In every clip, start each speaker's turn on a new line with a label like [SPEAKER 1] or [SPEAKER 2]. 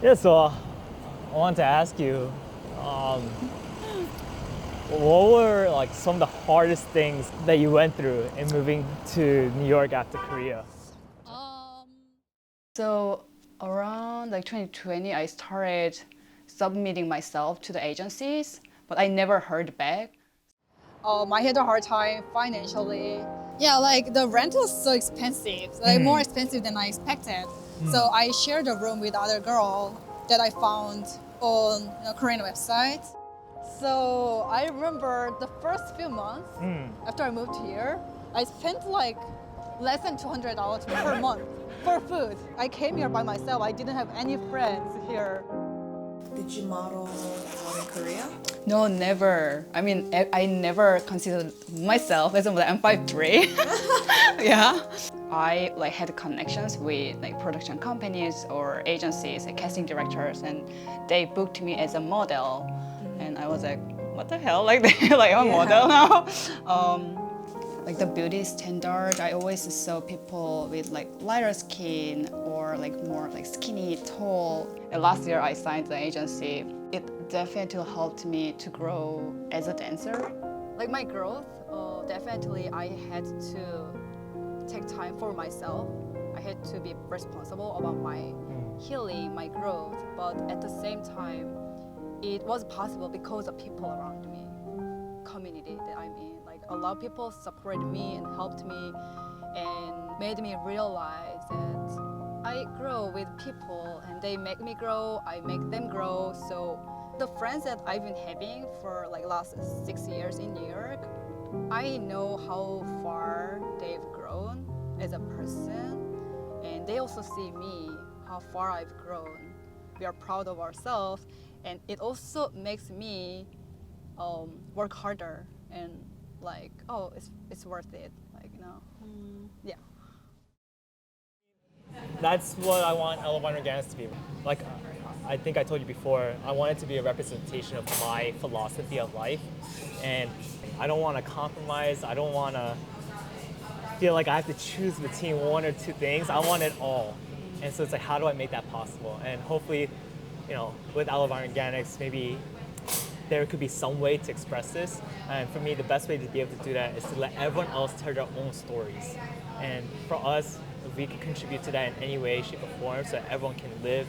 [SPEAKER 1] Yeah, so I wanted to ask you, um, what were like some of the hardest things that you went through in moving to New York after Korea?
[SPEAKER 2] Um, So around like 2020, I started submitting myself to the agencies, but I never heard back. I had a hard time financially. Yeah, like the rent was so expensive, like more expensive than I expected. So I shared a room with other girl that I found on a Korean website. So I remember the first few months after I moved here, I spent like less than $200 per month for food. I came here by myself. I didn't have any friends here.
[SPEAKER 3] Did you model out in Korea?
[SPEAKER 2] No, never. I mean, I never considered myself as a model. I'm 5'3". Yeah. I like had connections with like production companies or agencies, like casting directors, and they booked me as a model. And I was like, what the hell? Like, like I'm a model now. Like the beauty standard, I always saw people with like lighter skin or like more like skinny, tall. And last year I signed the agency. It definitely helped me to grow as a dancer. Like my growth, definitely I had to take time for myself. I had to be responsible about my healing, my growth. But at the same time, it was possible because of people around me, community that I'm in. Like a lot of people supported me and helped me and made me realize that I grow with people and they make me grow, I make them grow. So the friends that I've been having for like last 6 years in New York, I know how far they've grown as a person, and they also see me, how far I've grown. We are proud of ourselves, and it also makes me work harder and like, oh, it's worth it, like, you know. Yeah.
[SPEAKER 1] That's what I want Aloe Organics to be. Like, I think I told you before, I want it to be a representation of my philosophy of life. And I don't want to compromise. I don't want to feel like I have to choose between one or two things. I want it all. And so it's like, how do I make that possible? And hopefully, with Aloe Organics, maybe there could be some way to express this. And for me, the best way to be able to do that is to let everyone else tell their own stories. And for us, if we can contribute to that in any way, shape, or form, so that everyone can live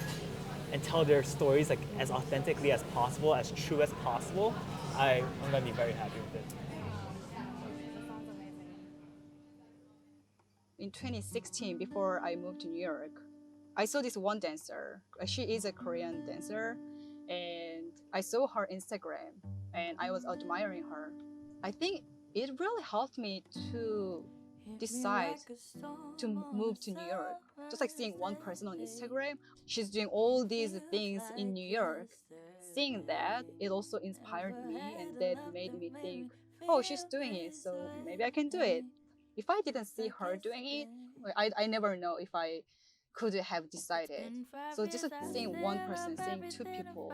[SPEAKER 1] and tell their stories like as authentically as possible, as true as possible, I'm gonna be very happy with it.
[SPEAKER 2] In 2016, before I moved to New York, I saw this one dancer. She is a Korean dancer, and I saw her Instagram, and I was admiring her. I think it really helped me to decide to move to New York. Just like seeing one person on Instagram, she's doing all these things in New York. Seeing that, it also inspired me, and that made me think, oh, she's doing it, so maybe I can do it. If I didn't see her doing it, I never know if I could have decided. So just seeing one person, seeing two people,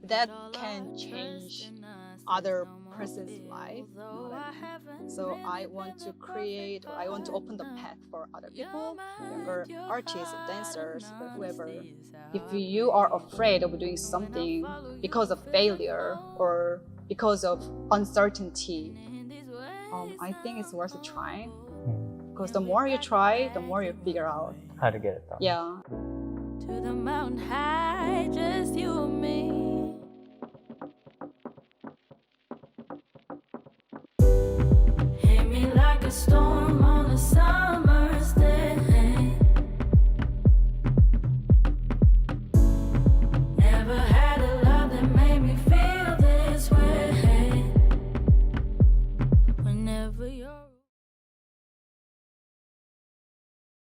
[SPEAKER 2] that can change other person's life. You know what I mean? So I want to create, or I want to open the path for other people, younger artists, dancers, or whoever. If you are afraid of doing something because of failure or because of uncertainty, I think it's worth trying. Because the more you try, the more you figure out.
[SPEAKER 1] How to get it done.
[SPEAKER 2] Yeah.
[SPEAKER 4] To the mountain high, just you and me.